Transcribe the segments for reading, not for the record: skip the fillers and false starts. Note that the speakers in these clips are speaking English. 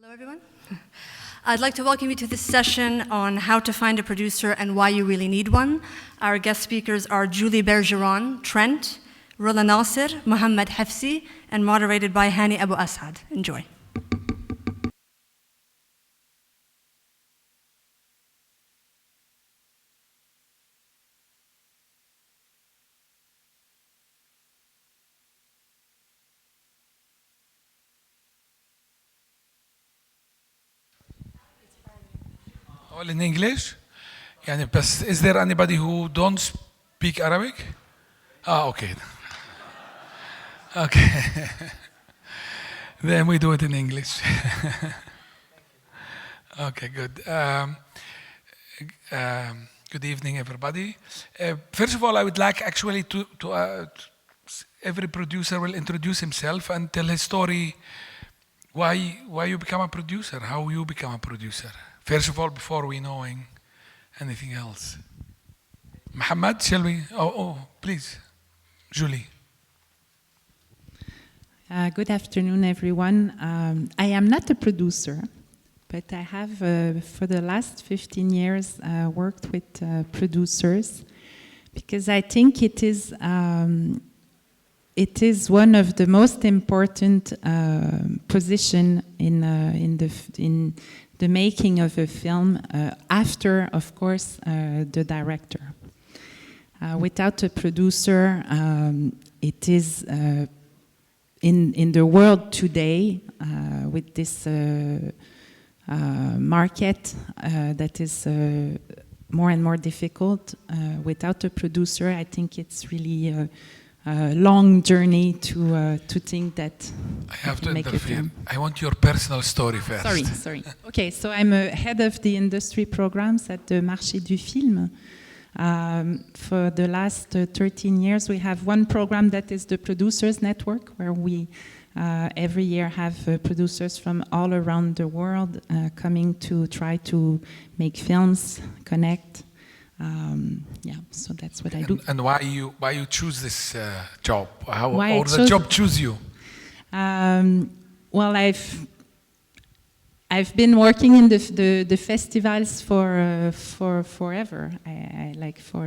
Hello, everyone. I'd like to welcome you to this session on how to find a producer and why you really need one. Our guest speakers are Julie Bergeron, Trent, Rula Nasser, Mohamed Hefzy, and moderated by Hany Abu-Assad. Enjoy. All in English? يعني بس is there anybody who don't speak Arabic? Okay. Okay. Then we do it in English. Okay, good. Good evening, everybody. First of all, I would like actually to every producer will introduce himself and tell his story, why you become a producer, how you become a producer. First of all, before we knowing anything else. Mohamed, shall we? Please. Julie. Good afternoon, everyone. I am not a producer, but I have, for the last 15 years, worked with producers because I think it is one of the most important position in the making of a film, after, of course, the director. Without a producer, it is in the world today, with this market that is more and more difficult, without a producer, I think it's really a long journey to think that I have to make interfere. a film. I want your personal story first. Sorry. Okay, so I'm a head of the industry programs at the Marché du film. For the last 13 years, we have one program that is the Producers Network, where we every year have producers from all around the world coming to try to make films, connect. So that's what I do. And why you choose this job? Why or the job choose you? Well, I've been working in the festivals for forever.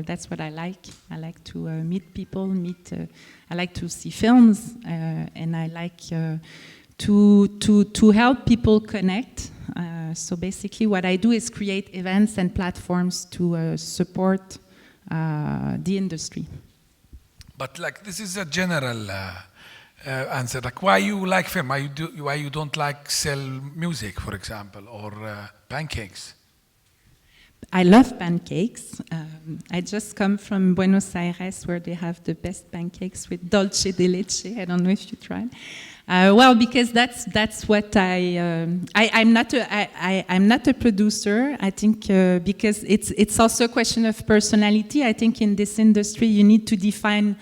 That's what I like. I like to meet people. I like to see films, and I like to help people connect. So basically, what I do is create events and platforms to support the industry. But this is a general answer. Why you like film? Why you don't like sell music, for example, or pancakes? I love pancakes. I just come from Buenos Aires, where they have the best pancakes with dulce de leche. I don't know if you tried. Well, because that's what I'm not a producer. I think because it's also a question of personality. I think in this industry you need to define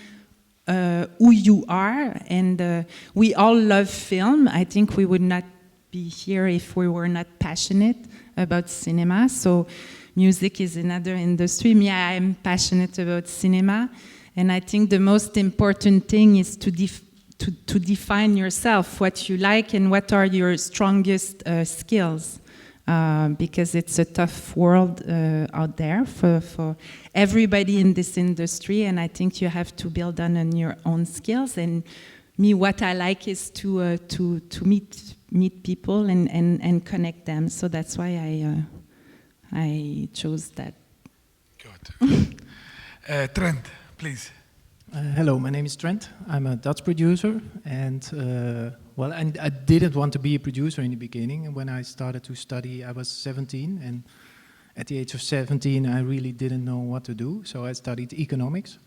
who you are, and we all love film. I think we would not be here if we were not passionate about cinema. So music is another industry. Me, I'm passionate about cinema, and I think the most important thing is to define yourself, what you like and what are your strongest skills, because it's a tough world out there for everybody in this industry, and I think you have to build on your own skills. And me, what I like is to meet people and connect them. So that's why I chose that. Good. Trent, please. Hello, my name is Trent. I'm a Dutch producer, and I didn't want to be a producer in the beginning. When I started to study, I was 17, and at the age of 17, I really didn't know what to do, so I studied economics.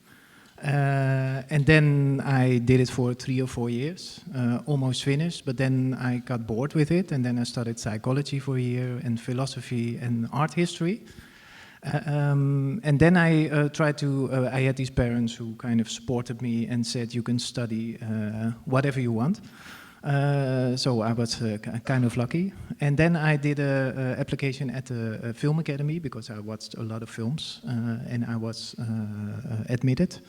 And then I did it for 3 or 4 years, almost finished, but then I got bored with it, and then I studied psychology for a year, and philosophy and art history. And then I tried to, I had these parents who kind of supported me and said, you can study whatever you want. So I was kind of lucky. And then I did an application at the Film Academy because I watched a lot of films and I was admitted.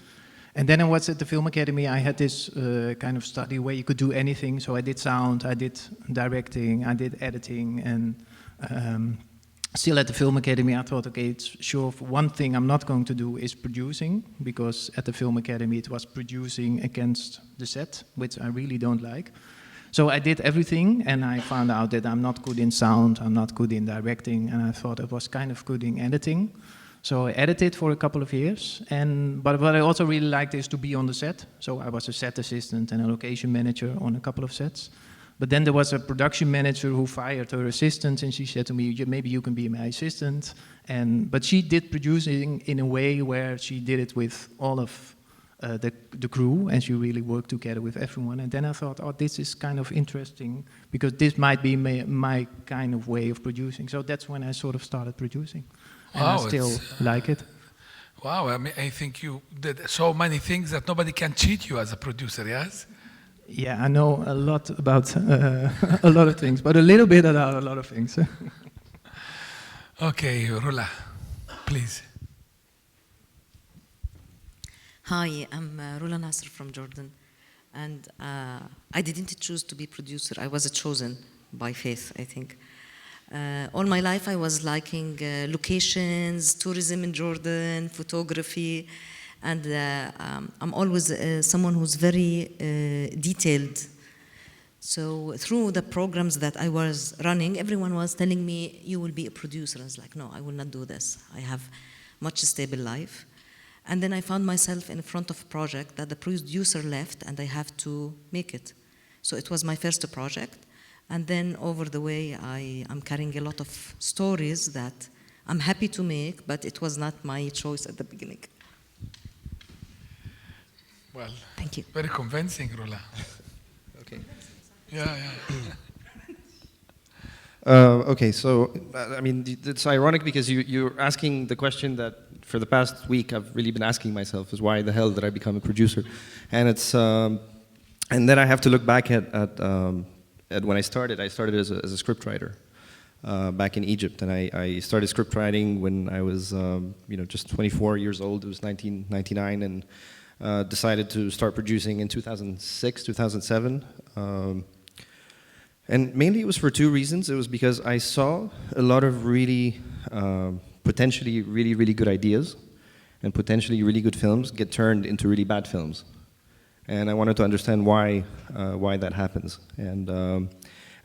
And then I was at the Film Academy. I had this kind of study where you could do anything. So I did sound, I did directing, I did editing, and still at the Film Academy, I thought, okay, it's sure one thing I'm not going to do is producing, because at the Film Academy it was producing against the set, which I really don't like. So I did everything, and I found out that I'm not good in sound, I'm not good in directing, and I thought I was kind of good in editing. So I edited for a couple of years, but what I also really liked is to be on the set. So I was a set assistant and a location manager on a couple of sets. But then there was a production manager who fired her assistant, and she said to me, maybe you can be my assistant. But she did producing in a way where she did it with all of the crew, and she really worked together with everyone. And then I thought, oh, this is kind of interesting, because this might be my kind of way of producing. So that's when I sort of started producing. And wow, I still like it. Wow, I mean, I think you did so many things that nobody can cheat you as a producer, yes? Yeah, I know a lot about a lot of things, but a little bit about a lot of things. Okay, Rula, please. Hi, I'm Rula Nasser from Jordan, and I didn't choose to be producer. I was chosen by faith, I think. All my life I was liking locations, tourism in Jordan, photography, and I'm always someone who's very detailed. So through the programs that I was running, everyone was telling me, you will be a producer. I was like, no, I will not do this. I have much stable life. And then I found myself in front of a project that the producer left, and I have to make it. So it was my first project. And then over the way, I'm carrying a lot of stories that I'm happy to make, but it was not my choice at the beginning. Well, thank you. Very convincing, Rula. Okay. Yeah. Okay, so I mean, it's ironic because you're asking the question that for the past week I've really been asking myself, is why the hell did I become a producer? And it's and then I have to look back at when I started. I started as a scriptwriter back in Egypt, and I started script writing when I was just 24 years old. It was 1999, and decided to start producing in 2006, 2007. And mainly it was for two reasons. It was because I saw a lot of really, potentially really, really good ideas and potentially really good films get turned into really bad films. And I wanted to understand why that happens. And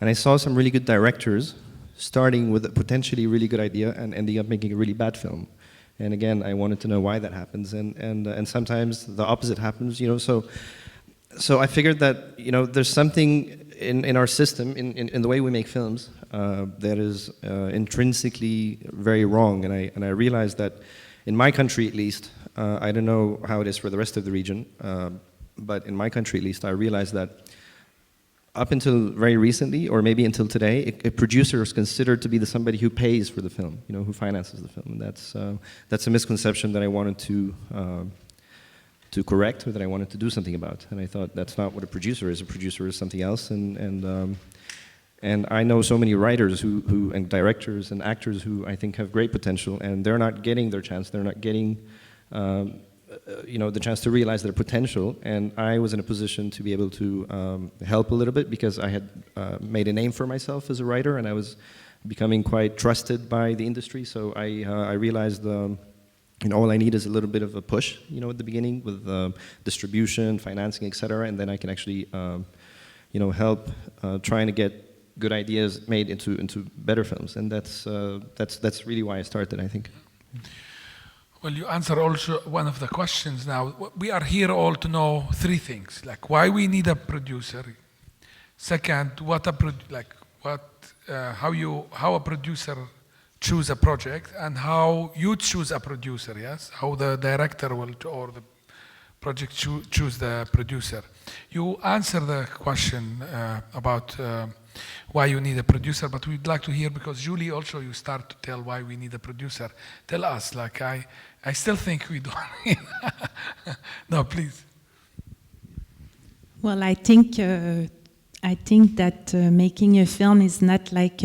I saw some really good directors starting with a potentially really good idea and ending up making a really bad film. And again, I wanted to know why that happens. And sometimes the opposite happens, So I figured that, there's something in our system, in the way we make films, that is intrinsically very wrong. And I realized that in my country, at least, I don't know how it is for the rest of the region, but in my country, at least, I realized that up until very recently, or maybe until today, a producer is considered to be somebody who pays for the film, who finances the film. And that's a misconception that I wanted to correct, or that I wanted to do something about. And I thought that's not what a producer is. A producer is something else. And I know so many writers and directors and actors who I think have great potential, and they're not getting their chance. They're not getting the chance to realize their potential. And I was in a position to be able to help a little bit, because I had made a name for myself as a writer, and I was becoming quite trusted by the industry. So I realized all I need is a little bit of a push, at the beginning with distribution, financing, etc., and then I can actually, help trying to get good ideas made into better films, and that's really why I started, I think. Well, you answer also one of the questions now. We are here all to know three things, like why we need a producer. Second, how a producer choose a project, and how you choose a producer, yes? How the director or the project choose the producer. You answer the question about why you need a producer, but we'd like to hear, because Julie also, you start to tell why we need a producer. Tell us, I still think we don't. No, please. Well, I think that making a film is not like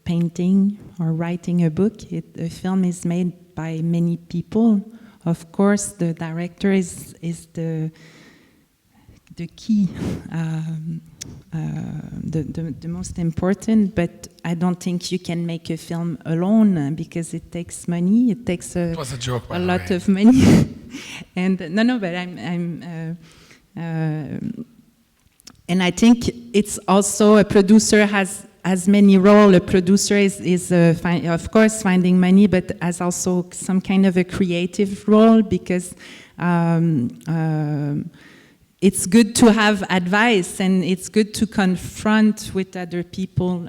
painting or writing a book. A film is made by many people Of course, the director is the key, the most important, but I don't think you can make a film alone because it takes money. It takes It was a joke, by a the lot way. of money. And no, but and I think it's also a producer has many roles. A producer is of course finding money, but has also some kind of a creative role because it's good to have advice and it's good to confront with other people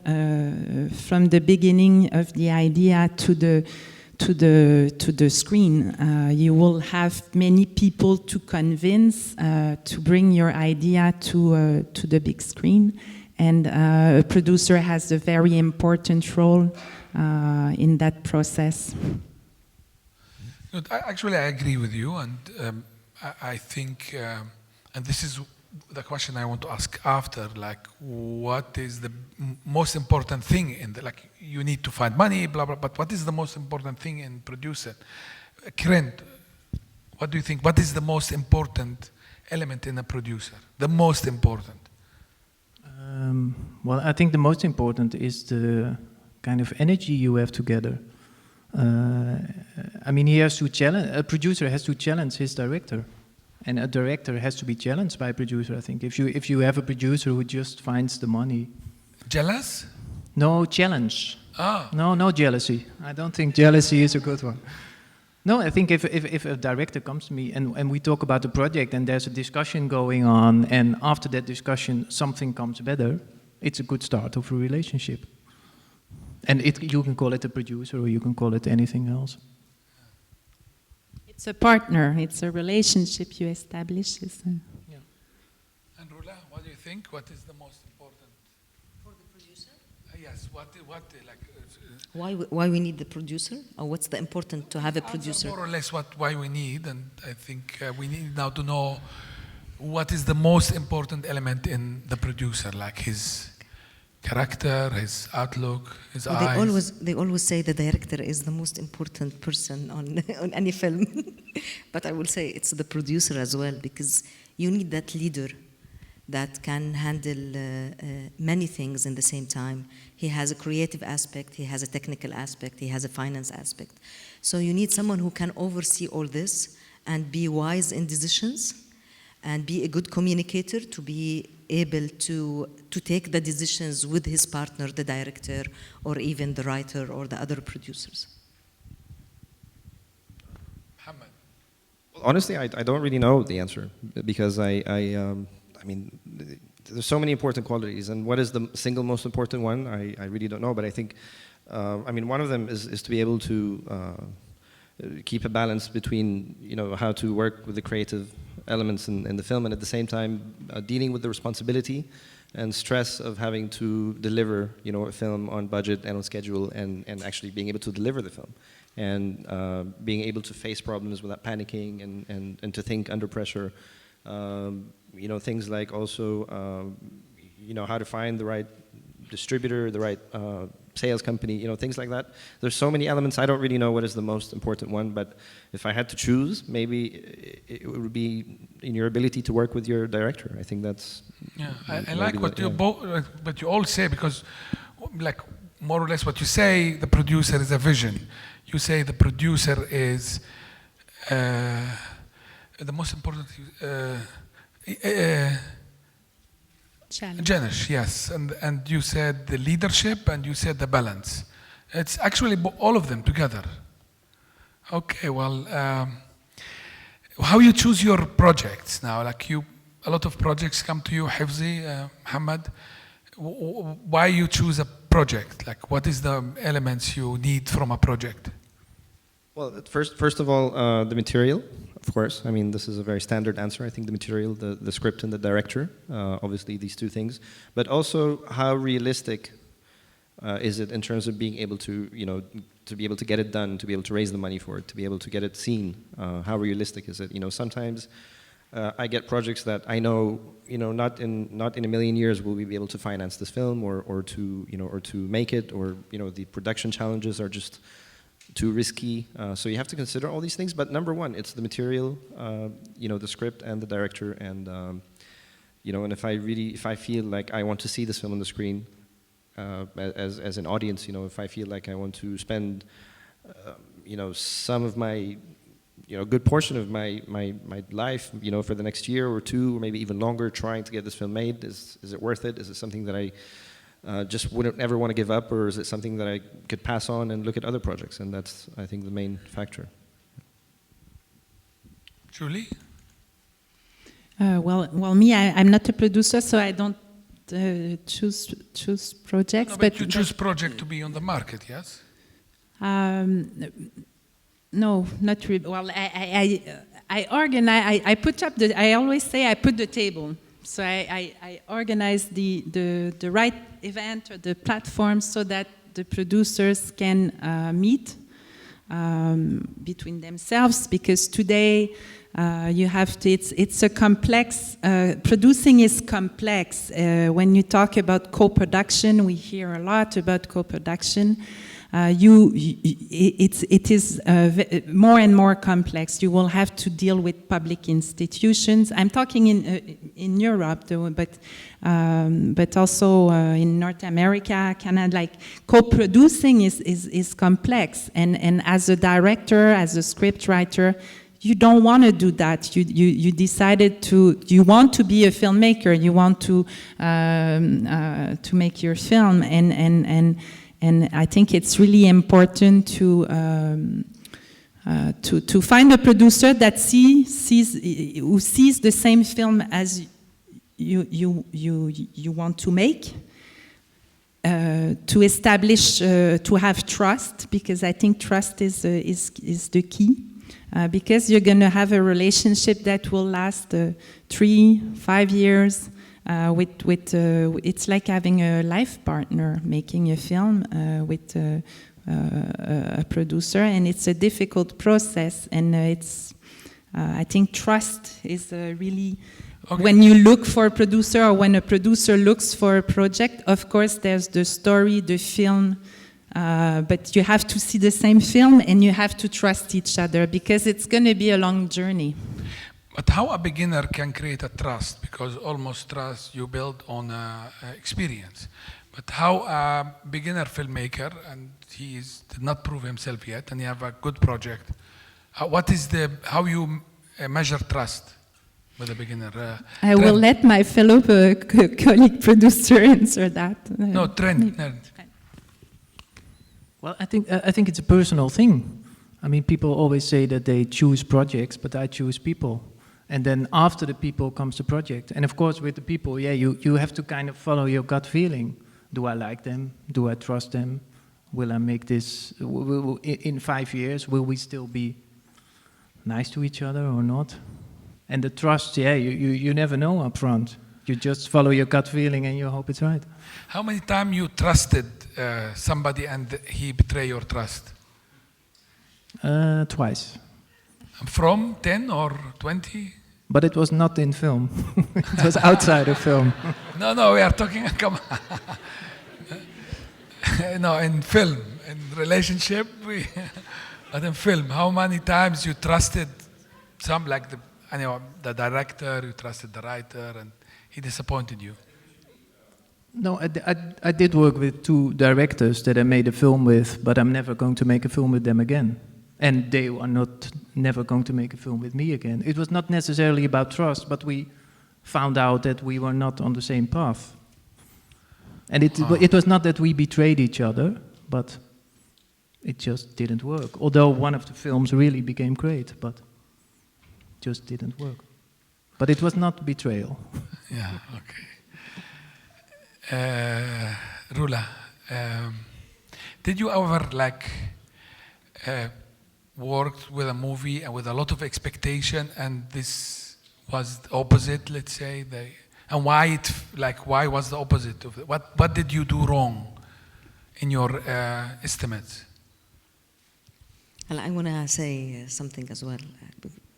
from the beginning of the idea to the screen. You will have many people to convince to bring your idea to the big screen, and a producer has a very important role in that process. Good. Actually, I agree with you, and I think, and this is the question I want to ask after, like, what is the most important thing in the, like, you need to find money, blah, blah, but what is the most important thing in producing? Krent, what do you think? What is the most important element in a producer? The most important? Well, I think the most important is the kind of energy you have together. I mean, he has to challenge, a producer has to challenge his director. And a director has to be challenged by a producer, I think. If you have a producer who just finds the money. Jealous? No, challenge. Ah. No jealousy. I don't think jealousy is a good one. No, I think if a director comes to me and we talk about the project and there's a discussion going on, and after that discussion something comes better, it's a good start of a relationship. And you can call it a producer or you can call it anything else. It's a partner, it's a relationship you establish. Yeah. And Rula, what do you think? What is the most important? For the producer? Yes, what like... Why we need the producer? Or what's the important to have a producer? More or less why we need, and I think we need now to know what is the most important element in the producer, like his character, his outlook, his eyes. They always say the director is the most important person on any film. But I will say it's the producer as well, because you need that leader that can handle many things in the same time. He has a creative aspect, he has a technical aspect, he has a finance aspect. So you need someone who can oversee all this and be wise in decisions and be a good communicator to be able to take the decisions with his partner, the director, or even the writer or the other producers. Mohamed. Well, honestly, I don't really know the answer, because I mean, there's so many important qualities, and what is the single most important one? I really don't know, but I think, I mean, one of them is to be able to keep a balance between, you know, how to work with the creative elements in the film, and at the same time dealing with the responsibility and stress of having to deliver, you know, a film on budget and on schedule, and actually being able to deliver the film, and being able to face problems without panicking, and to think under pressure. You know, things like also, you know, how to find the right distributor, the right sales company, you know, things like that. There's so many elements. I don't really know what is the most important one, but if I had to choose, maybe it would be in your ability to work with your director. I think that's... Yeah, I like what you both, but you all say, because, like, more or less what you say, the producer is a vision. You say the producer is the most important... Challenge, yes, and you said the leadership, and you said the balance. It's actually all of them together. Okay, well, how you choose your projects now? Like a lot of projects come to you, Hefzy, Mohamed. Why you choose a project? Like, what is the elements you need from a project? Well, first of all, the material. Of course, I mean, this is a very standard answer. I think the material, the script and the director, obviously these two things. But also, how realistic is it in terms of being able to, you know, to be able to get it done, to be able to raise the money for it, to be able to get it seen? How realistic is it? You know, sometimes I get projects that I know, you know, not in a million years will we be able to finance this film, or to, you know, or to make it, or, you know, the production challenges are just too risky. So you have to consider all these things. But number one, it's the material, the script and the director, and and if I feel like I want to see this film on the screen as an audience, if I feel like I want to spend, some of my, good portion of my life, for the next year or two, or maybe even longer, trying to get this film made, is it worth it? Is it something that I just wouldn't ever want to give up, or is it something that I could pass on and look at other projects? And that's, I think, the main factor. Julie? Well, me, I'm not a producer, so I don't choose projects. No, but you choose project to be on the market, yes? No, not really. Well, I organize. I put up the. I always say I put the table. So I organize the right event or the platform so that the producers can meet between themselves, because today you have to, it's a complex, producing is complex. When you talk about co-production, we hear a lot about co-production. It is more and more complex. You will have to deal with public institutions. I'm talking in Europe, though, but also in North America, Canada. Like co-producing is complex, and as a director, as a script writer, you don't want to do that. You decided you want to be a filmmaker. You want to make your film, and I think it's really important to find a producer that who sees the same film as you want to make, to establish, to have trust, because I think trust is the key, because you're going to have a relationship that will last 3-5 years. It's like having a life partner, making a film with a producer, and it's a difficult process. And I think trust is really, okay. When you look for a producer, or when a producer looks for a project, of course there's the story, the film, but you have to see the same film and you have to trust each other, because it's going to be a long journey. But how a beginner can create a trust? Because almost trust you build on experience. But how a beginner filmmaker, and he did not prove himself yet, and you have a good project, how you measure trust with a beginner? I will let my fellow colleague producer answer that. No, Trent. Well, I think it's a personal thing. I mean, people always say that they choose projects, but I choose people. And then after the people comes the project. And of course, with the people, you have to kind of follow your gut feeling. Do I like them? Do I trust them? Will I make this, in 5 years, will we still be nice to each other or not? And the trust, you never know up front. You just follow your gut feeling and you hope it's right. How many times you trusted somebody and he betrayed your trust? Twice. From 10 or 20? But it was not in film. It was outside of film. No, we are talking, come on. No, in film, in relationship, but in film, how many times you trusted some, like the director, you trusted the writer, and he disappointed you? No, I did work with 2 directors that I made a film with, but I'm never going to make a film with them again. And they are never going to make a film with me again. It was not necessarily about trust, but we found out that we were not on the same path. And it was not that we betrayed each other, but it just didn't work. Although one of the films really became great, but it just didn't work. But it was not betrayal. Yeah, okay. Rula, did you ever worked with a movie and with a lot of expectation, and this was the opposite, let's say, and why was the opposite of it? What did you do wrong in your estimates? Well, I want to say something as well,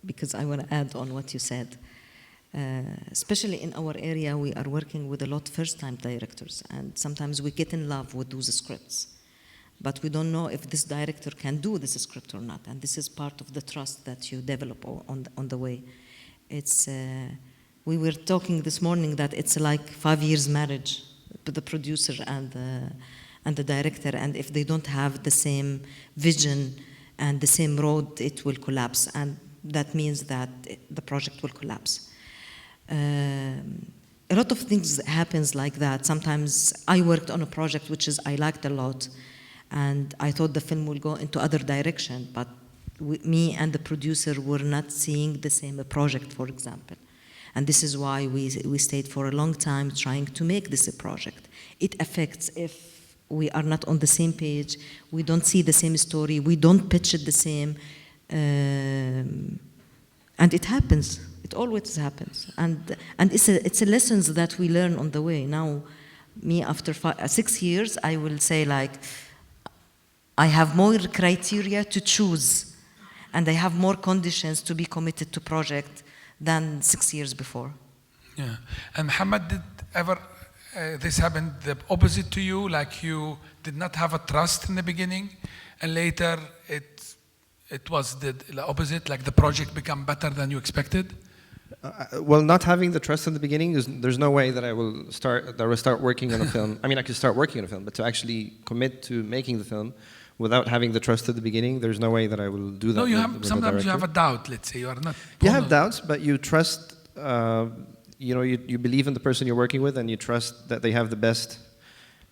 because I want to add on what you said. Especially in our area, we are working with a lot of first-time directors, and sometimes we get in love with those scripts. but we don't know if this director can do this script or not. And this is part of the trust that you develop on the way. It's, we were talking this morning that it's like 5 years marriage, the producer and the director, and if they don't have the same vision and the same road, it will collapse, and that means that the project will collapse. A lot of things happens like that. Sometimes I worked on a project which is I liked a lot, and I thought the film will go into other direction, but me and the producer were not seeing the same project, for example. And this is why we stayed for a long time trying to make this a project. It affects if we are not on the same page, we don't see the same story, we don't pitch it the same, and it happens. It always happens, and it's a lessons that we learn on the way. Now, me after 6 years, I will say like, I have more criteria to choose, and I have more conditions to be committed to project than 6 years before. Yeah, and Mohamed, did ever this happened the opposite to you? Like you did not have a trust in the beginning, and later it was the opposite. Like the project became better than you expected. Well, not having the trust in the beginning, there's no way that I will start working on a film. I mean, I could start working on a film, but to actually commit to making the film without having the trust at the beginning, there's no way that I will do that. No, you have with sometimes you director. have a doubt. Let's say you are not. You have doubts, but you trust. You believe in the person you're working with, and you trust that they have the best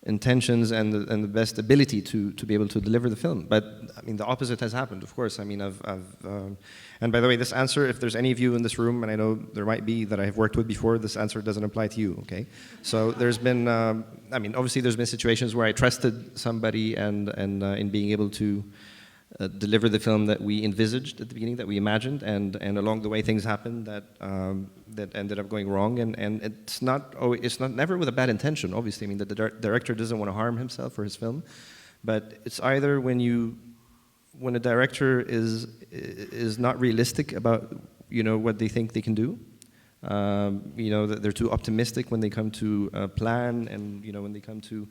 intentions and the best ability to be able to deliver the film. But I mean, the opposite has happened, of course. I mean, and by the way, this answer, if there's any of you in this room, and I know there might be that I've worked with before, this answer doesn't apply to you, okay? So there's been, I mean, obviously there's been situations where I trusted somebody and in being able to deliver the film that we envisaged at the beginning, that we imagined, and along the way things happened that ended up going wrong, and it's not never with a bad intention, obviously. I mean, the director doesn't want to harm himself or his film, but it's either when a director is not realistic about what they think they can do, that they're too optimistic when they come to plan, and when they come to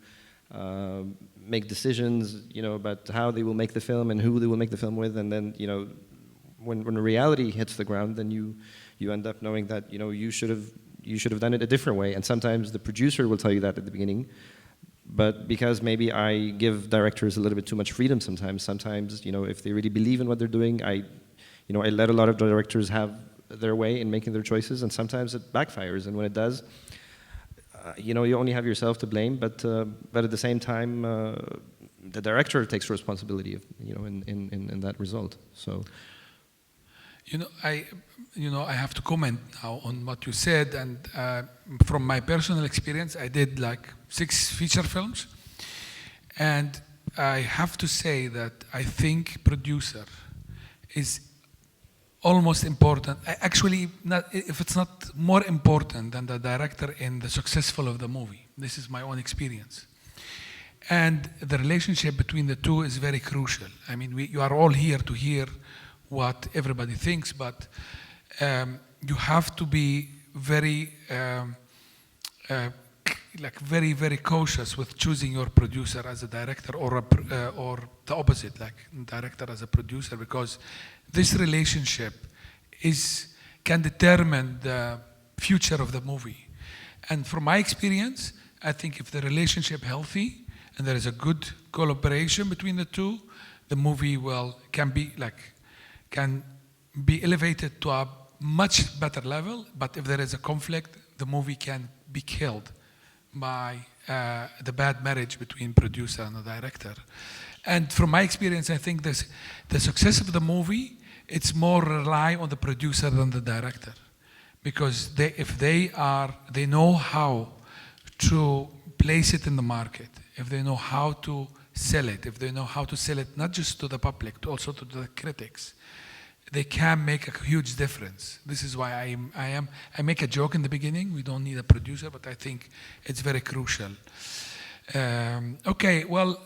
make decisions, about how they will make the film and who they will make the film with, and then, when the reality hits the ground, then you end up knowing that, you should have done it a different way. And sometimes the producer will tell you that at the beginning, but because maybe I give directors a little bit too much freedom sometimes, if they really believe in what they're doing, I let a lot of directors have their way in making their choices, and sometimes it backfires, and when it does, you only have yourself to blame, but at the same time, the director takes responsibility of, in that result. So, I have to comment now on what you said, and from my personal experience, I did like 6 feature films, and I have to say that I think producer is almost important. Actually, if it's not more important than the director in the successful of the movie. This is my own experience. And the relationship between the two is very crucial. I mean, you are all here to hear what everybody thinks, but you have to be very, very, very cautious with choosing your producer as a director, or the opposite, like director as a producer, because this relationship can determine the future of the movie. And from my experience, I think if the relationship healthy and there is a good collaboration between the two, the movie can be elevated to a much better level. But if there is a conflict, the movie can be killed by the bad marriage between producer and the director. And from my experience, I think the success of the movie, it's more rely on the producer than the director, because if they know how to place it in the market, if they know how to sell it, if they know how to sell it not just to the public, but also to the critics, they can make a huge difference. This is why I make a joke in the beginning. We don't need a producer, but I think it's very crucial. Okay, well.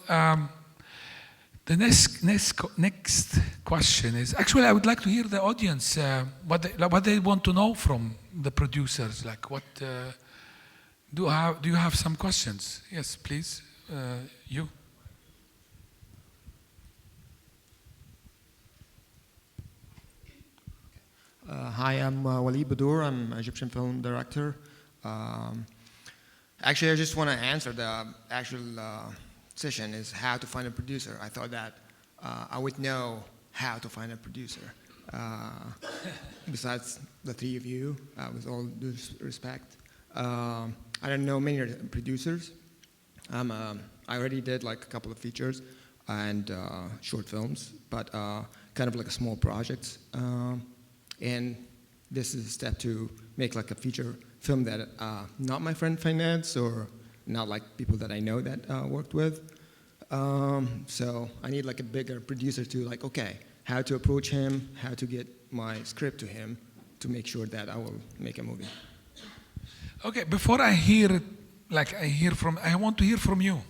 The next question is, actually, I would like to hear the audience, what they want to know from the producers. Like, do you have some questions? Yes, please, you. Hi, I'm Walid Badour. I'm an Egyptian film director. Actually, I just want to answer the actual session is how to find a producer. I thought that I would know how to find a producer. Besides the three of you, with all due respect. I don't know many producers. I already did like a couple of features and short films, but kind of like a small projects. And this is a step to make like a feature film that not my friend finance or not like people that I know that worked with. So I need like a bigger producer to like, okay, how to approach him, how to get my script to him to make sure that I will make a movie. Okay, before I hear it, like I want to hear from you.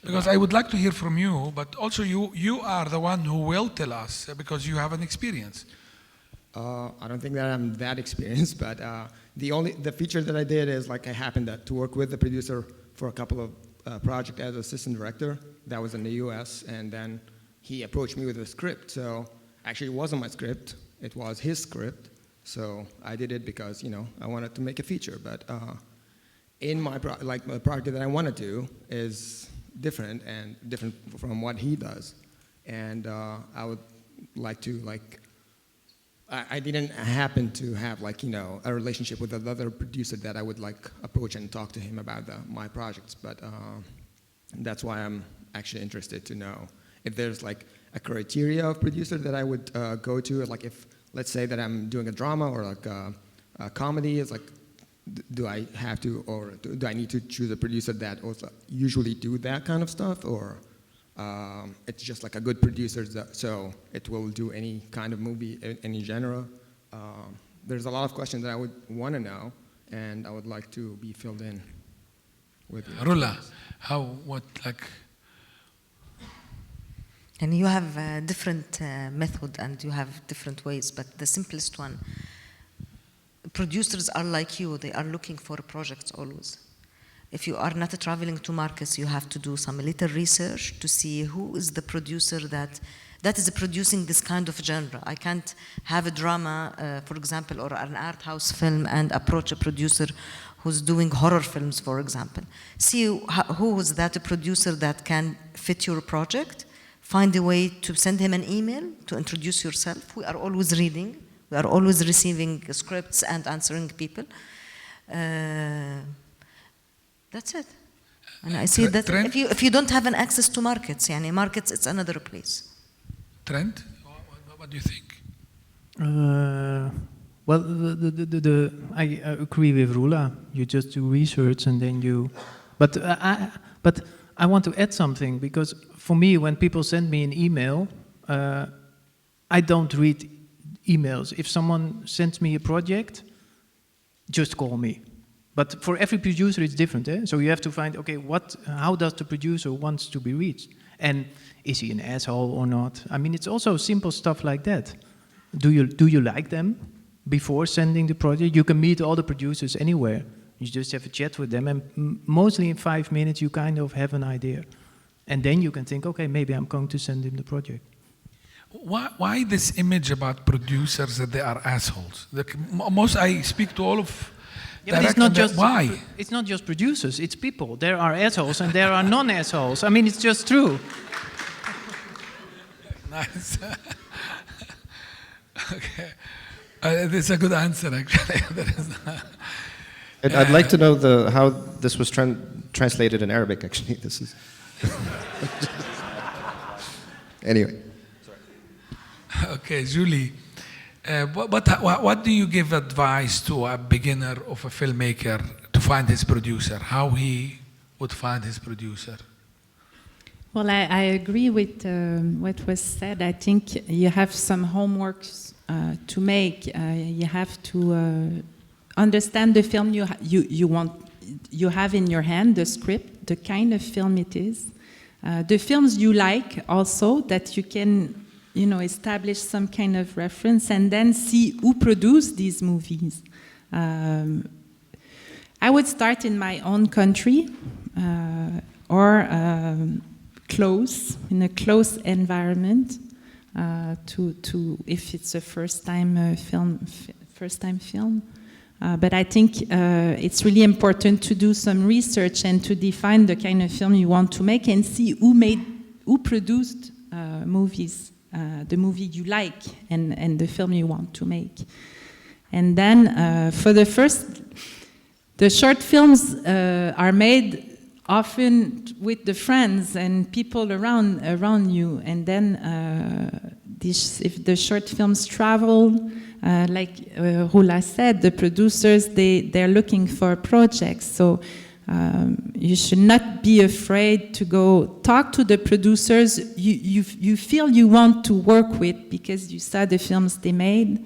Because I would like to hear from you, but also you are the one who will tell us because you have an experience. I don't think that I'm that experienced, but the feature that I did is like I happened to work with the producer for a couple of projects as assistant director. That was in the US, and then he approached me with a script. So actually it wasn't my script, it was his script. So I did it because, you know, I wanted to make a feature, but in my the project that I want to do is different from what he does. And I would like to I didn't happen to have like, you know, a relationship with another producer that I would like approach and talk to him about my projects, but that's why I'm actually interested to know if there's like a criteria of producer that I would go to, like if, let's say that I'm doing a drama or like a comedy, it's like, do I have to, or do I need to choose a producer that also usually do that kind of stuff, or it's just like a good producer, so it will do any kind of movie, any genre. There's a lot of questions that I would want to know, and I would like to be filled in with you. Rula, And you have a different method and you have different ways, but the simplest one, producers are like you, they are looking for projects always. If you are not traveling to markets, you have to do some little research to see who is the producer that is producing this kind of genre. I can't have a drama, for example, or an art house film and approach a producer who's doing horror films, for example. See who is that producer that can fit your project, find a way to send him an email to introduce yourself. We are always reading, we are always receiving scripts and answering people. That's it. And I see that if you don't have an access to markets, markets, it's another place. Trent, what do you think? Well, I agree with Rula. You just do research and then you. But I want to add something, because for me, when people send me an email, I don't read emails. If someone sends me a project, just call me. But for every producer, it's different. So you have to find, okay, how does the producer wants to be reached? And is he an asshole or not? I mean, it's also simple stuff like that. Do you like them before sending the project? You can meet all the producers anywhere. You just have a chat with them, and mostly in 5 minutes, you kind of have an idea. And then you can think, okay, maybe I'm going to send him the project. Why this image about producers that they are assholes? Most I speak to all of. Yeah, but it's not just why? It's not just producers, it's people. There are assholes and there are non-assholes. I mean, it's just true. Nice. Okay. That's a good answer, actually. I'd like to know how this was translated in Arabic, actually. This is... Anyway. Sorry. Okay, Julie. What do you give advice to a beginner of a filmmaker to find his producer? How he would find his producer? Well, I agree with what was said. I think you have some homeworks to make. You have to understand the film you have in your hand, the script, the kind of film it is, the films you like also, that you can establish some kind of reference, and then see who produced these movies. I would start in my own country or in a close environment. to if it's a first time film. But I think it's really important to do some research and to define the kind of film you want to make and see who produced movies, the movie you like and the film you want to make. And then for the short films are made often with the friends and people around you, and then if the short films travel, like Rula said, the producers they're looking for projects. So you should not be afraid to go talk to the producers you feel you want to work with because you saw the films they made.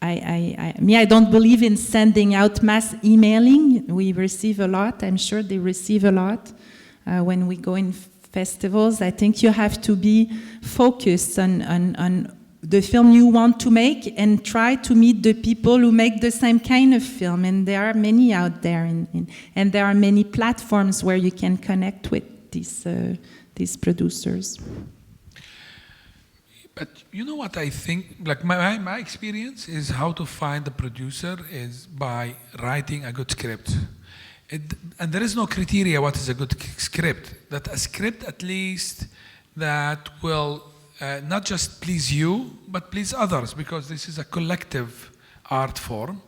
I don't believe in sending out mass emailing. We receive a lot. I'm sure they receive a lot when we go in festivals. I think you have to be focused on the film you want to make and try to meet the people who make the same kind of film. And there are many out there, and there are many platforms where you can connect with these producers. But you know what I think, like my experience is how to find the producer is by writing a good script. And there is no criteria what is a good script. That a script at least that will not just please you, but please others, because this is a collective art form.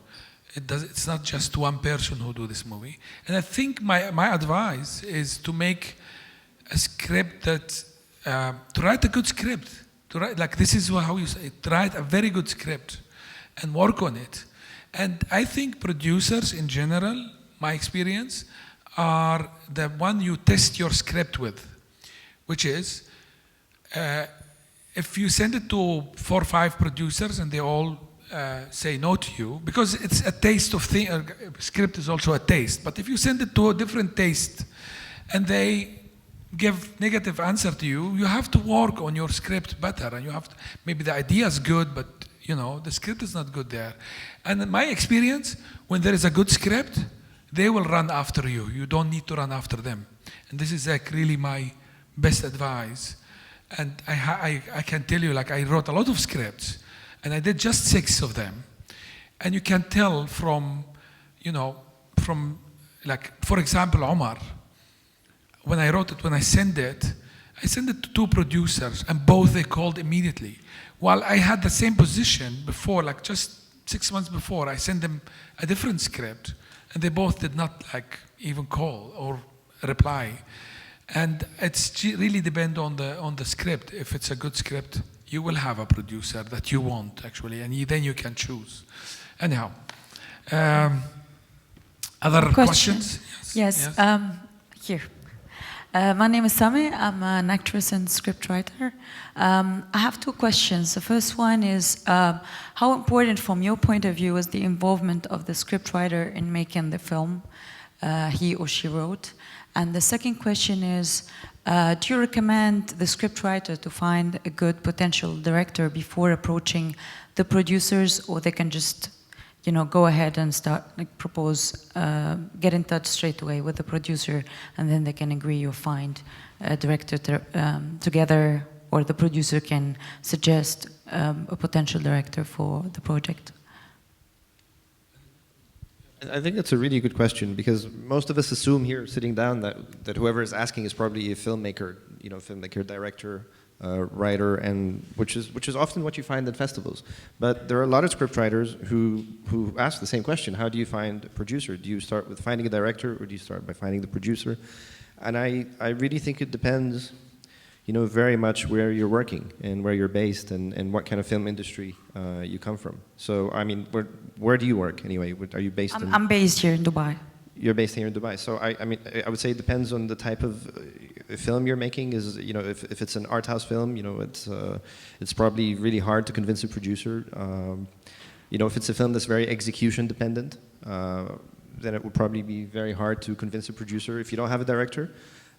It's not just one person who do this movie. And I think my advice is to make a script that, to write a good script. Like this is how you say it, write a very good script and work on it. And I think producers in general, my experience, are the one you test your script with, which is if you send it to 4 or 5 producers and they all say no to you, because it's a taste of thing, script is also a taste, but if you send it to a different taste and they give negative answer to you, you have to work on your script better, and you have to, maybe the idea is good, but you know the script is not good there. And in my experience, when there is a good script, they will run after you. You don't need to run after them. And this is like really my best advice. And I can tell you, like I wrote a lot of scripts, and I did just 6 of them. And you can tell from, like for example, Omar. When I wrote it, when I sent it to 2 producers, and both they called immediately. While I had the same position before, like just 6 months before, I sent them a different script, and they both did not like even call or reply. And it's really depend on the script. If it's a good script, you will have a producer that you want actually, and then you can choose. Anyhow, other questions? Yes. Here. My name is Sami. I'm an actress and scriptwriter. I have 2 questions. The first one is, how important from your point of view is the involvement of the scriptwriter in making the film he or she wrote? And the second question is, do you recommend the scriptwriter to find a good potential director before approaching the producers, or they can just go ahead and start, propose, get in touch straight away with the producer, and then they can agree or find a director together, or the producer can suggest a potential director for the project? I think that's a really good question, because most of us assume here, sitting down, that whoever is asking is probably a filmmaker, filmmaker, director, writer, and which is often what you find at festivals. But there are a lot of scriptwriters who ask the same question: how do you find a producer? Do you start with finding a director, or do you start by finding the producer? And I really think it depends, very much where you're working and where you're based, and what kind of film industry you come from. So, I mean, where do you work anyway? Are you based in? I'm based here in Dubai. You're based here in Dubai. So I mean, I would say it depends on the type of film you're making. If it's an art house film, it's probably really hard to convince a producer. If it's a film that's very execution dependent, then it would probably be very hard to convince a producer if you don't have a director.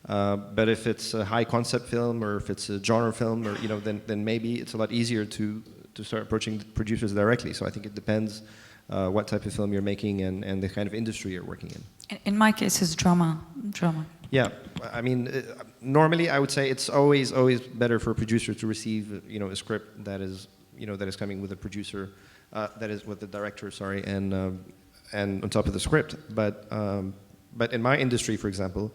But if it's a high concept film, or if it's a genre film, or then maybe it's a lot easier to start approaching producers directly. So I think it depends what type of film you're making and the kind of industry you're working in. In my case, it's drama. Yeah, I mean, normally I would say it's always better for a producer to receive, a script that is, that is coming with a producer, that is with the director, sorry, and on top of the script. But in my industry, for example,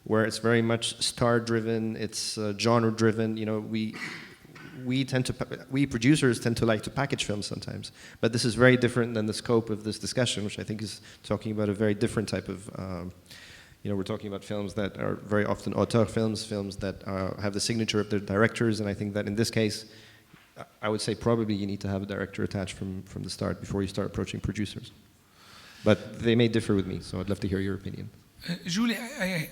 where it's very much star-driven, it's genre-driven, we producers tend to like to package films sometimes. But this is very different than the scope of this discussion, which I think is talking about a very different type of. We're talking about films that are very often auteur films that have the signature of their directors, and I think that in this case, I would say probably you need to have a director attached from the start before you start approaching producers. But they may differ with me, so I'd love to hear your opinion. Julie,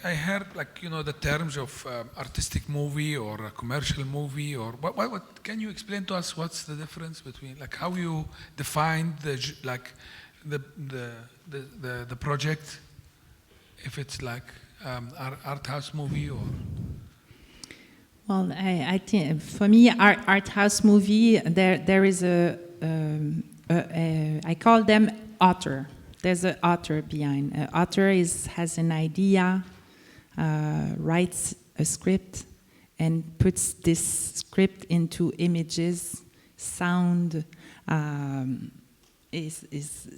I heard the terms of artistic movie or a commercial movie, or what can you explain to us what's the difference between how you define the project? If it's art house movie or? Well, I think for me, art house movie, there is I call them author. There's an author behind. An author has an idea, writes a script, and puts this script into images, sound.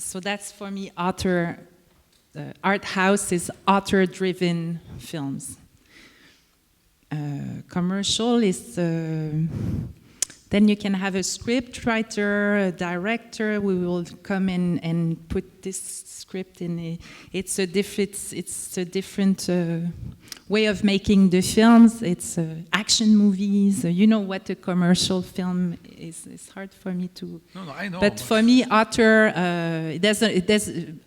So that's for me author. Art house is author-driven films. Commercial is then you can have a script writer, a director. We will come in and put this script in. It's a different way of making the films. It's action movies. You know what a commercial film is. It's hard for me to. No, I know. But for me, author. There's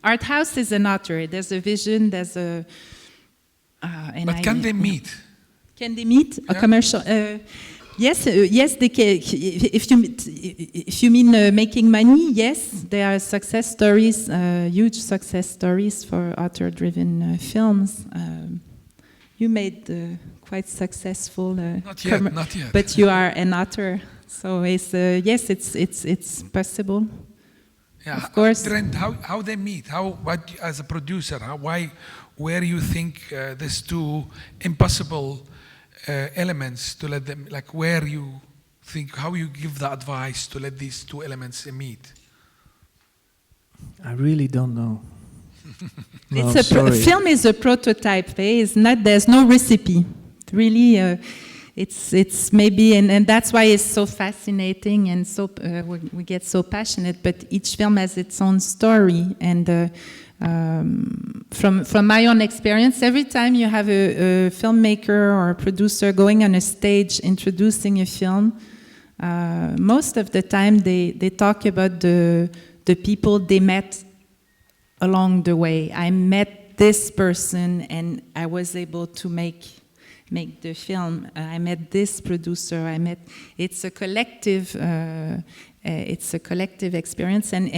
art house is an author. There's a vision. There's a. But can they meet? Can they meet a commercial? Yes, they can. If you mean making money, yes, there are success stories, huge success stories for author-driven films. You made quite successful. Not yet. But you are an author, so it's yes, it's possible. Yeah, of course. Trent, how they meet? What as a producer? Where you think these two impossible elements to let them, where you think, how you give the advice to let these two elements meet? I really don't know. Film is a prototype phase. There's no recipe. Really, it's maybe, and that's why it's so fascinating and so we get so passionate. But each film has its own story, and from my own experience, every time you have a filmmaker or a producer going on a stage introducing a film, most of the time they talk about the people they met along the way. I met this person and I was able to make the film. I met this producer. It's a collective. It's a collective experience, and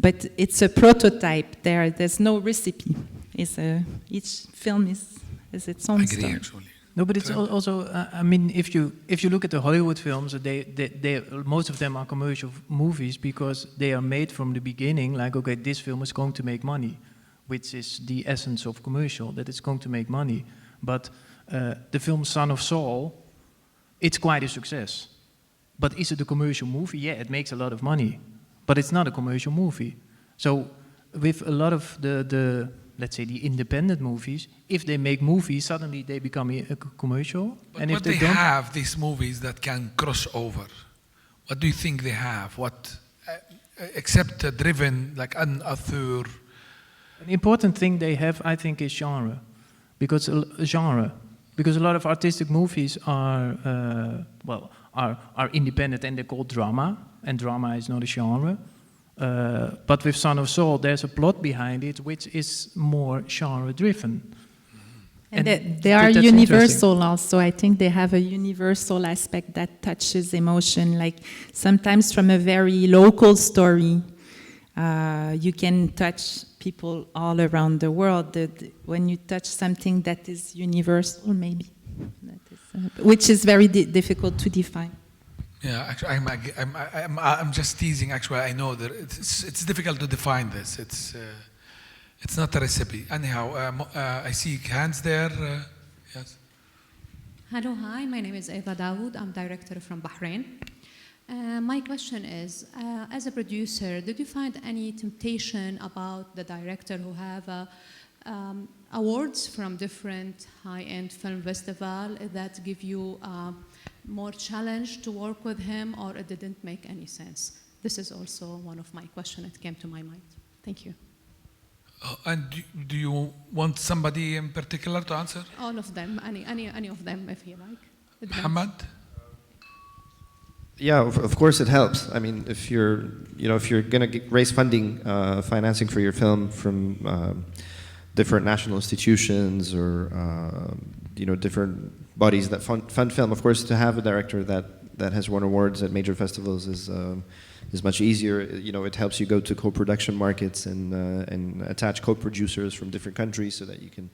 but it's a prototype. There's no recipe. Each film is its own story. Actually. No, but it's also. I mean, if you look at the Hollywood films, they most of them are commercial movies because they are made from the beginning. Like, okay, this film is going to make money, which is the essence of commercial. That it's going to make money. But the film Son of Saul, it's quite a success. But is it a commercial movie? Yeah, it makes a lot of money, but it's not a commercial movie. So with a lot of the let's say the independent movies, if they make movies, suddenly they become a commercial. But and what if they they don't, have these movies that can cross over. What do you think they have? What except driven like an author? an important thing they have, I think, is genre, because a lot of artistic movies are are independent and they're called drama, and drama is not a genre. But with Son of Saul, there's a plot behind it which is more genre-driven. And they are universal also. I think they have a universal aspect that touches emotion. Like sometimes from a very local story, you can touch people all around the world. When you touch something that is universal, maybe, that is, which is very difficult to define. Yeah, actually, I'm just teasing. Actually, I know that it's difficult to define this. It's It's not a recipe. Anyhow, I see hands there. Yes. Hello, hi, my name is Eva Dawood. I'm director from Bahrain. My question is, as a producer, did you find any temptation about the director who have awards from different high-end film festival that give you more challenge to work with him, or it didn't make any sense? This is also one of my questions that came to my mind. Thank you. And do you want somebody in particular to answer? All of them, any of them, if you like. It depends. Mohamed? Yeah, of course it helps. I mean, if you're going to raise funding, financing for your film from different national institutions or different bodies that fund film, of course, to have a director that has won awards at major festivals is much easier. It helps you go to co-production markets and attach co-producers from different countries so that you can,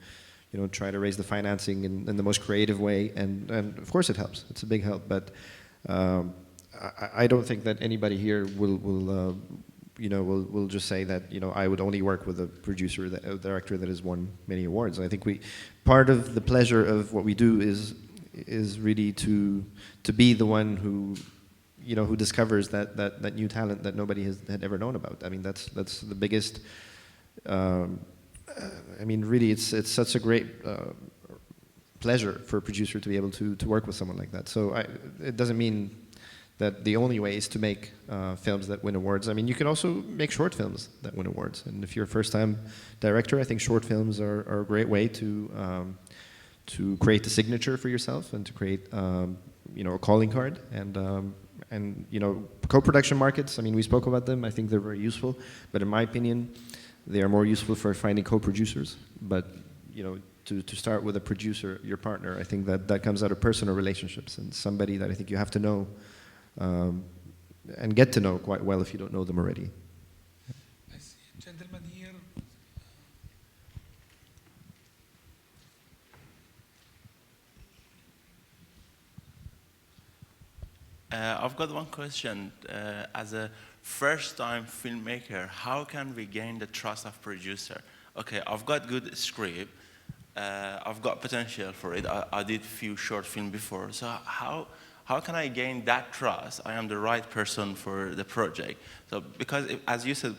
try to raise the financing in the most creative way. And of course it helps. It's a big help. But I don't think that anybody here will just say that I would only work with a producer, a director that has won many awards. I think part of the pleasure of what we do is really to be the one who discovers that new talent that nobody had ever known about. I mean, that's the biggest. Really, it's such a great pleasure for a producer to be able to work with someone like that. So it doesn't mean that the only way is to make films that win awards. I mean, you can also make short films that win awards. And if you're a first-time director, I think short films are a great way to create a signature for yourself and to create a calling card. And co-production markets, I mean, we spoke about them. I think they're very useful. But in my opinion, they are more useful for finding co-producers. But, to start with a producer, your partner, I think that comes out of personal relationships and somebody that I think you have to know and get to know quite well if you don't know them already. I see a gentleman here. I've got one question. As a first-time filmmaker, how can we gain the trust of producer? Okay, I've got good script. I've got potential for it. I did few short films before. So how can I gain that trust? I am the right person for the project. So because as you said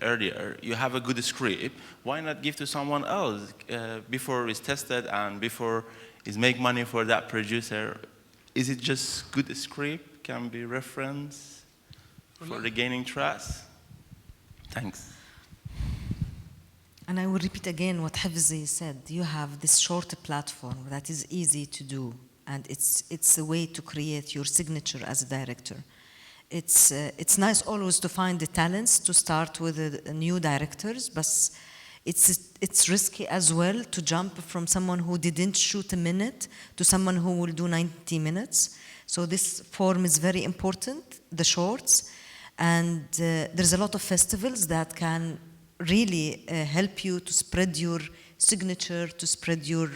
earlier, you have a good script. Why not give to someone else before it's tested and before it's make money for that producer? Is it just good script can be reference for the gaining trust? Thanks. And I will repeat again what Hefzy said. You have this short platform that is easy to do, and it's a way to create your signature as a director. It's nice always to find the talents to start with new directors, but it's risky as well to jump from someone who didn't shoot a minute to someone who will do 90 minutes. So this form is very important, the shorts, and there's a lot of festivals that can really help you to spread your signature, to spread your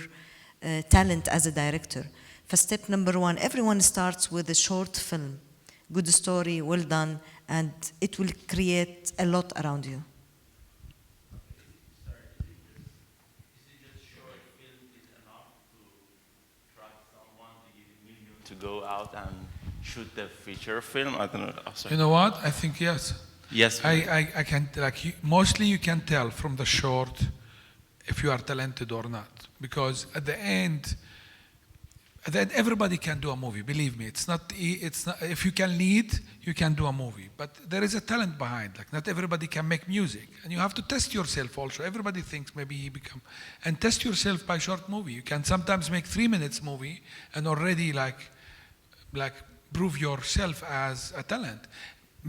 talent as a director. For step number one, everyone starts with a short film, good story, well done, and it will create a lot around you. To go out and shoot the feature film? I don't know. Oh, sorry. You know what? I think yes. Yes. I can, mostly you can tell from the short if you are talented or not. Because at the end everybody can do a movie, believe me. It's not, if you can lead, you can do a movie. But there is a talent behind, like not everybody can make music. And you have to test yourself also. Everybody thinks maybe he become, and test yourself by short movie. You can sometimes make 3 minutes movie and already like prove yourself as a talent.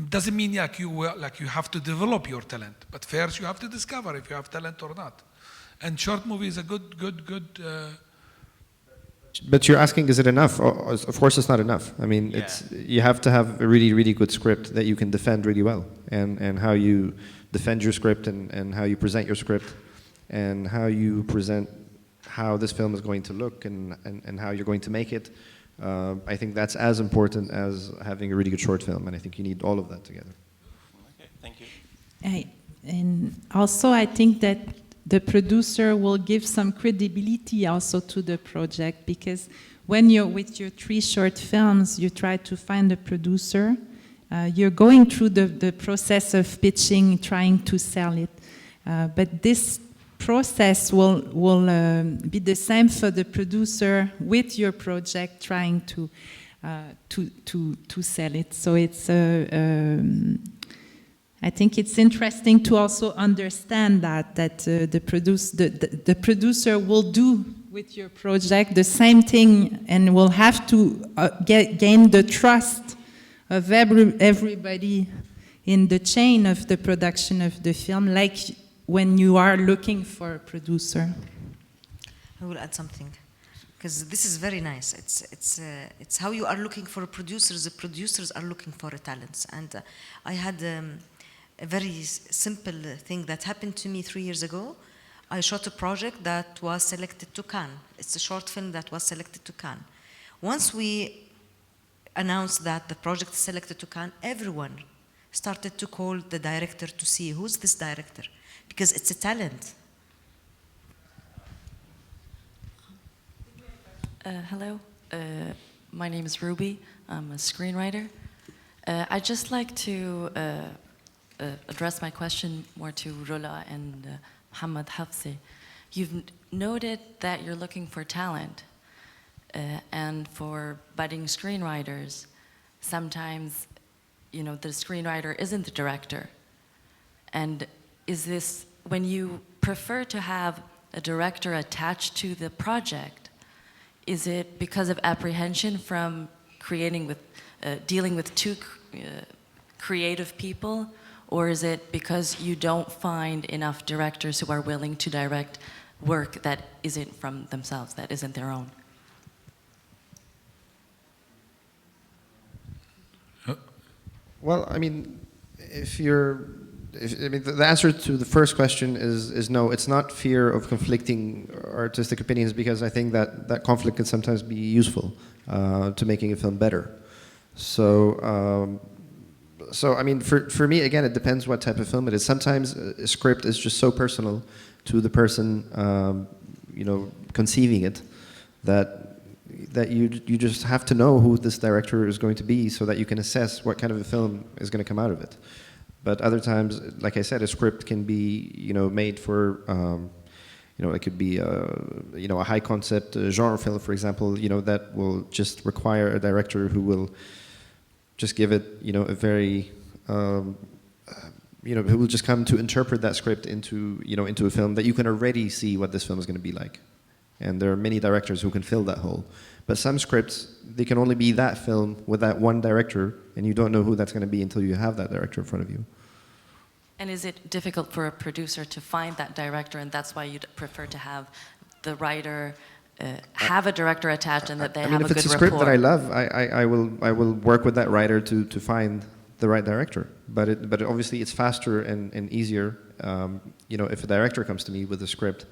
Doesn't mean you have to develop your talent, but first you have to discover if you have talent or not. And short movie is a good. But you're asking, is it enough? Of course, it's not enough. I mean, you have to have a really, really good script that you can defend really well, and how you defend your script and how you present your script, and how you present how this film is going to look and how you're going to make it. I think that's as important as having a really good short film, and I think you need all of that together. Okay, thank you. and also I think that the producer will give some credibility also to the project, because when you're with your 3 short films, you try to find a producer. You're going through the process of pitching, trying to sell it. But this process will be the same for the producer with your project, trying to sell it. So it's I think it's interesting to also understand that the producer will do with your project the same thing, and will have to gain the trust of everybody in the chain of the production of the film, like when you are looking for a producer. I will add something, because this is very nice. It's how you are looking for a producer. The producers are looking for a talent. And I had a very simple thing that happened to me 3 years ago. I shot a project that was selected to Cannes. It's a short film that was selected to Cannes. Once we announced that the project is selected to Cannes, everyone started to call the director to see who's this director, because it's a talent. Hello, my name is Ruby. I'm a screenwriter. I'd just like to address my question more to Rula and Mohamed Hefzy. You've noted that you're looking for talent, and for budding screenwriters, sometimes, you know, the screenwriter isn't the director. And is this, when you prefer to have a director attached to the project, is it because of apprehension from creating with, dealing with two creative people, or is it because you don't find enough directors who are willing to direct work that isn't from themselves, that isn't their own? Well, I mean, the answer to the first question is no. It's not fear of conflicting artistic opinions, because I think that conflict can sometimes be useful to making a film better. So I mean, for me, again, it depends what type of film it is. Sometimes a script is just so personal to the person, you know, conceiving it, that you just have to know who this director is going to be, so that you can assess what kind of a film is going to come out of it. But other times, like I said, a script can be, you know, made for, you know, it could be, you know, a high concept genre film, for example, you know, that will just require a director who will just give it, you know, a very, you know, who will just come to interpret that script into, you know, into a film that you can already see what this film is going to be like. And there are many directors who can fill that hole. But some scripts, they can only be that film with that one director, and you don't know who that's going to be until you have that director in front of you. And is it difficult for a producer to find that director, and that's why you'd prefer to have the writer have a director attached, and that they have a good rapport? If it's a script that I love, I will work with that writer to find the right director. But obviously it's faster and easier, you know, if a director comes to me with a script,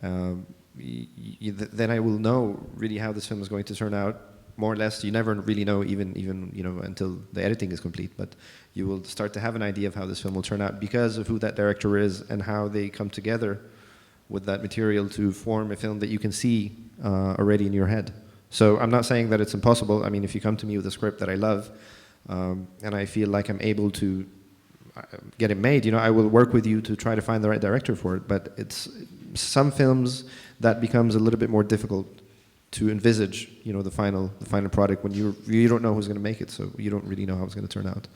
then I will know really how this film is going to turn out, more or less. You never really know, even you know, until the editing is complete, but you will start to have an idea of how this film will turn out because of who that director is and how they come together with that material to form a film that you can see already in your head. So I'm not saying that it's impossible. I mean, if you come to me with a script that I love, and I feel like I'm able to get it made, you know, I will work with you to try to find the right director for it. But it's some films that becomes a little bit more difficult to envisage, you know, the final product when you don't know who's going to make it, so you don't really know how it's going to turn out.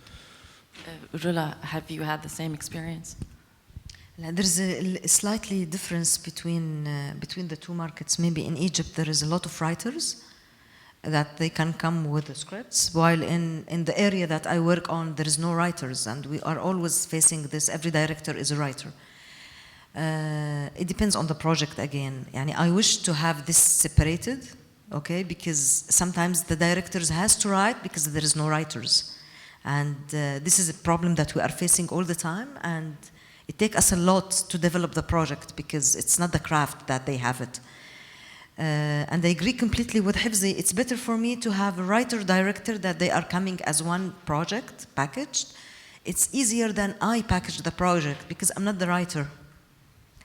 Rula, have you had the same experience? There's a slightly difference between the two markets. Maybe in Egypt there is a lot of writers that they can come with the scripts, while in the area that I work on there is no writers, and we are always facing this. Every director is a writer. It depends on the project again. Yani, I wish to have this separated, okay, because sometimes the directors has to write because there is no writers, and this is a problem that we are facing all the time, and it takes us a lot to develop the project because it's not the craft that they have it. And I agree completely with Hefzy. It's better for me to have a writer-director that they are coming as one project packaged. it's easier than I package the project because I'm not the writer.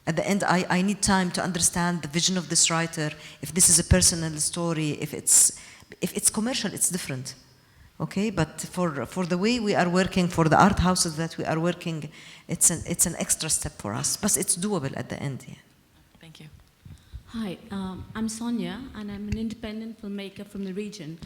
At the end, I need time to understand the vision of this writer. If this is a personal story, if it's commercial, it's different. Okay, but for the way we are working, for the art houses that we are working, it's an extra step for us. But it's doable at the end. Yeah. Thank you. Hi, I'm Sonia, and I'm an independent filmmaker from the region.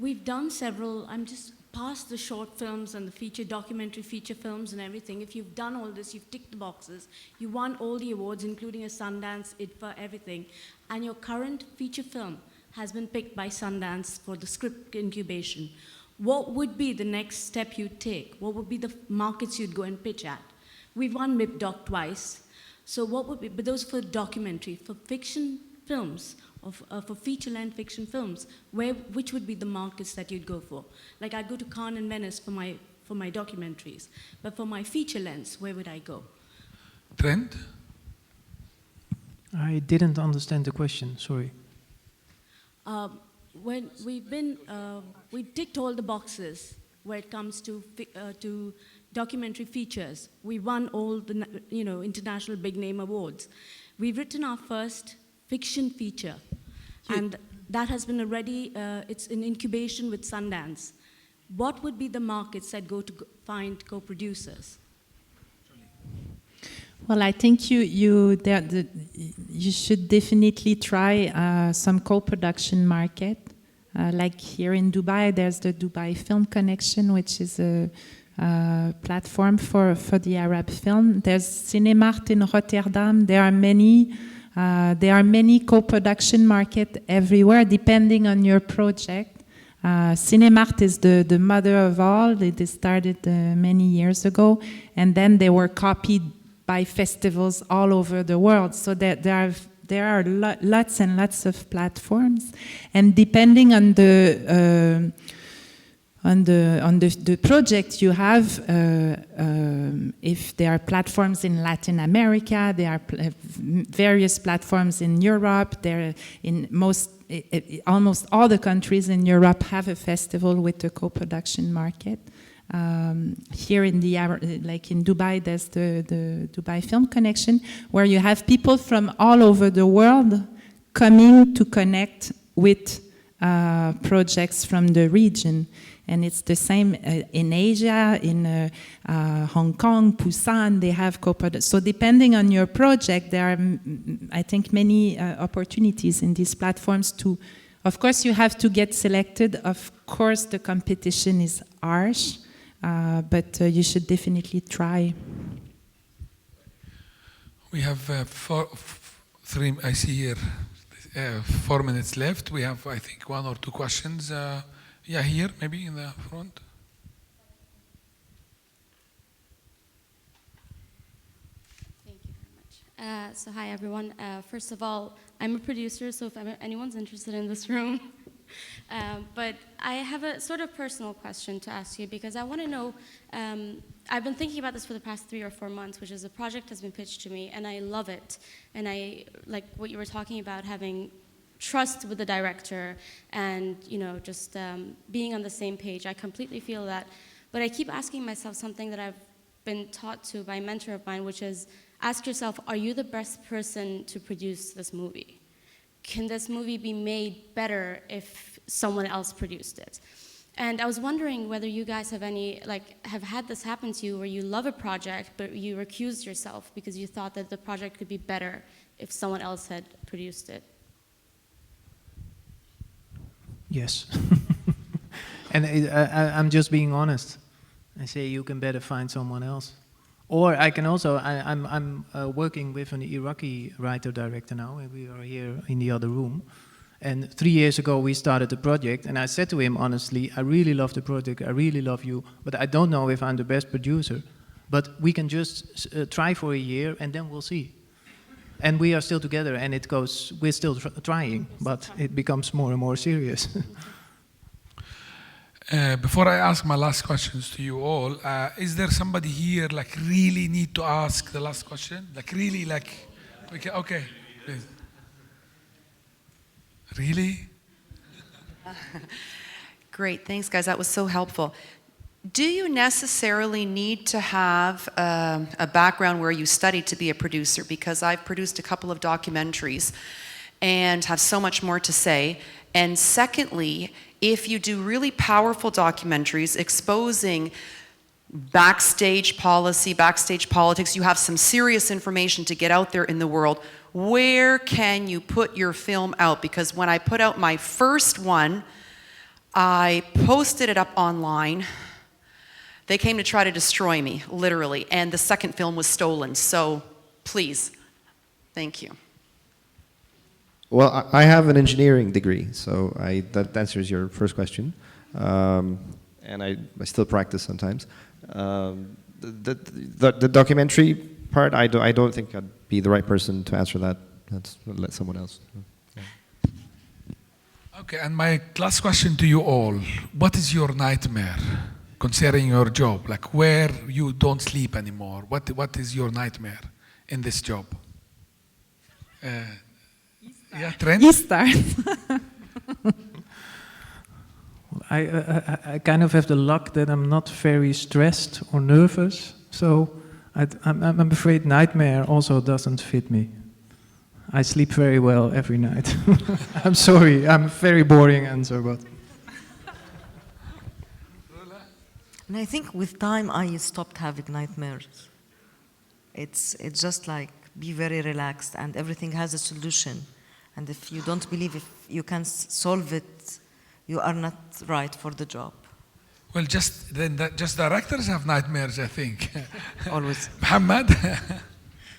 We've done several, I'm just past the short films and the documentary feature films and everything. If you've done all this, you've ticked the boxes, you won all the awards, including a Sundance, IDFA, everything, and your current feature film has been picked by Sundance for the script incubation. What would be the next step you'd take? What would be the markets you'd go and pitch at? We've won MIPDoc twice. So what would be, but those for documentary, for fiction films, for feature-length fiction films, which would be the markets that you'd go for? Like I'd go to Cannes and Venice for my documentaries, but for my feature lengths, where would I go? Trent? I didn't understand the question, sorry. When we ticked all the boxes when it comes to documentary features. We won all the international big name awards. We've written our first fiction feature, and that has been already, it's in incubation with Sundance. What would be the markets that go to find co-producers? Well, I think you should definitely try some co-production market. Like here in Dubai, there's the Dubai Film Connection, which is a platform for the Arab film. There's Cinemart in Rotterdam. There are many co-production markets everywhere, depending on your project. Cinemart is the mother of all. They started many years ago, and then they were copied by festivals all over the world. So there are lots and lots of platforms, and depending on the project you have, if there are platforms in Latin America, there are various platforms in Europe. There in almost all the countries in Europe have a festival with a co-production market. Here in like in Dubai, there's the Dubai Film Connection, where you have people from all over the world coming to connect with projects from the region. And it's the same in Asia, in Hong Kong, Busan, they have co-production. So depending on your project, there are, I think, many opportunities in these platforms to, of course, you have to get selected. Of course, the competition is harsh. But you should definitely try. We have I see here 4 minutes left. We have, I think, 1 or 2 questions. Yeah, here, maybe in the front. Thank you very much. So hi, everyone. First of all, I'm a producer, so if anyone's interested in this room, but I have a sort of personal question to ask you, because I want to know, I've been thinking about this for the past 3 or 4 months, which is a project has been pitched to me, and I love it. And I like what you were talking about, having trust with the director and, just being on the same page. I completely feel that. But I keep asking myself something that I've been taught to by a mentor of mine, which is, ask yourself, are you the best person to produce this movie? Can this movie be made better if someone else produced it? And I was wondering whether you guys have have had this happen to you, where you love a project, but you recused yourself because you thought that the project could be better if someone else had produced it. Yes. And I'm just being honest. I say you can better find someone else. Or I can also, I'm working with an Iraqi writer-director now, and we are here in the other room. And 3 years ago we started the project, and I said to him honestly, I really love the project, I really love you, but I don't know if I'm the best producer. But we can just try for a year, and then we'll see. And we are still together, and it goes, we're still trying, but it becomes more and more serious. Before I ask my last questions to you all, is there somebody here really need to ask the last question? Really okay. Please. Really? Great, thanks guys, that was so helpful. do you necessarily need to have a background where you studied to be a producer? Because I've produced a couple of documentaries and have so much more to say. And secondly, if you do really powerful documentaries exposing backstage policy, backstage politics, you have some serious information to get out there in the world, where can you put your film out? Because when I put out my first one, I posted it up online. They came to try to destroy me, literally, and the second film was stolen. So, please, thank you. Well, I have an engineering degree, so that answers your first question. And I still practice sometimes. The documentary part, I don't think I'd be the right person to answer that. I'll let someone else. Yeah. Okay, and my last question to you all. What is your nightmare concerning your job? Like where you don't sleep anymore? What is your nightmare in this job? Yeah, Trent? You start. I kind of have the luck that I'm not very stressed or nervous, so I'm afraid nightmare also doesn't fit me. I sleep very well every night. I'm sorry, I'm a very boring answer, but... And I think with time I stopped having nightmares. It's just like be very relaxed and everything has a solution. And if you don't believe if you can solve it, you are not right for the job. Well, just directors have nightmares, I think. Always. Mohamed?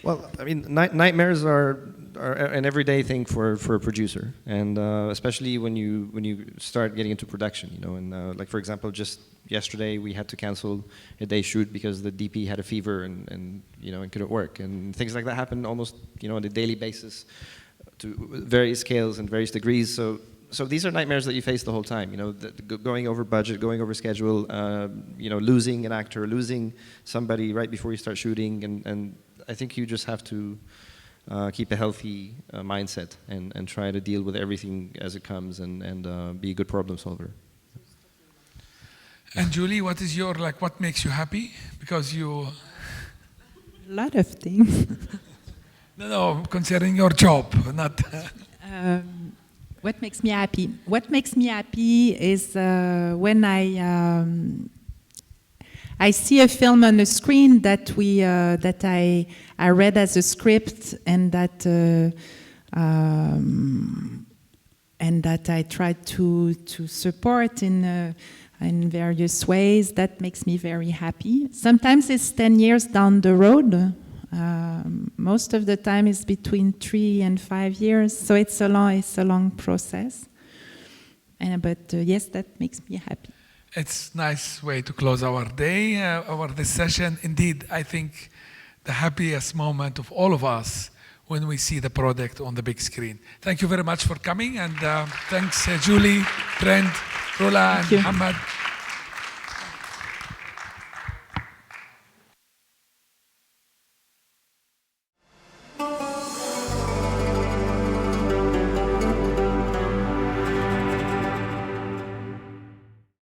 Well, I mean, nightmares are an everyday thing for a producer, and especially when you start getting into production, you know. And like for example, just yesterday we had to cancel a day shoot because the DP had a fever and you know, and couldn't work, and things like that happen almost, you know, on a daily basis to various scales and various degrees. So these are nightmares that you face the whole time, you know, going over budget, going over schedule, you know, losing an actor, losing somebody right before you start shooting, and I think you just have to keep a healthy mindset and try to deal with everything as it comes and be a good problem solver. And Julie, what is your, like, what makes you happy? Because you... A lot of things. No, concerning your job, not... What makes me happy? What makes me happy is when I see a film on the screen that I read as a script and that I try to support in various ways. That makes me very happy. Sometimes it's 10 years down the road. Most of the time it's between 3 and 5 years, so it's a long process. But yes, that makes me happy. It's a nice way to close our day, this session. Indeed, I think the happiest moment of all of us when we see the product on the big screen. Thank you very much for coming, and thanks Julie, Trent, Rula, and Mohamed.